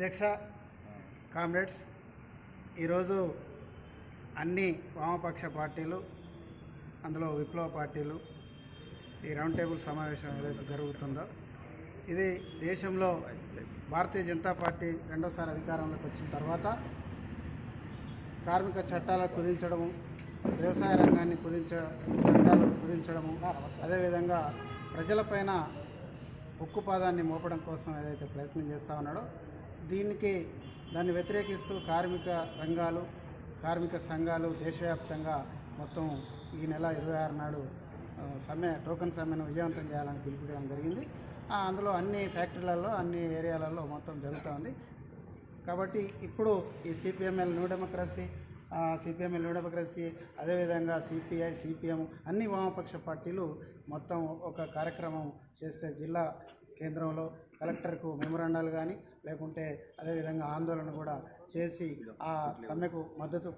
అధ్యక్ష, కామ్రేడ్స్, ఈరోజు అన్ని వామపక్ష పార్టీలు, అందులో విప్లవ పార్టీలు ఈ రౌండ్ టేబుల్ సమావేశం ఏదైతే జరుగుతుందో ఇది దేశంలో భారతీయ జనతా పార్టీ రెండోసారి అధికారంలోకి వచ్చిన తర్వాత కార్మిక చట్టాలు కుదించడము, వ్యవసాయ రంగాన్ని చట్టాలు కుదించడము, అదేవిధంగా ప్రజలపైన ఉక్కుపాదాన్ని మోపడం కోసం ఏదైతే ప్రయత్నం చేస్తూ ఉన్నాడో దాన్ని వ్యతిరేకిస్తూ కార్మిక రంగాలు, కార్మిక సంఘాలు దేశవ్యాప్తంగా మొత్తం ఈ నెల 26 నాడు టోకన్ సమ్మెను విజయవంతం చేయాలని పిలుపుకోవడం జరిగింది. అందులో అన్ని ఫ్యాక్టరీలలో, అన్ని ఏరియాలలో మొత్తం జరుగుతూ ఉంది. కాబట్టి ఇప్పుడు ఈ సిపిఎంఎల్ న్యూ డెమోక్రసీ, అదేవిధంగా సిపిఐ, సిపిఎం అన్ని వామపక్ష పార్టీలు మొత్తం ఒక కార్యక్రమం చేస్తే జిల్లా కేంద్రంలో కలెక్టర్కు మెమొరాండాలు కానీ లేకుంటే అదేవిధంగా ఆందోళన కూడా చేసి ఆ సమ్మెకు మద్దతు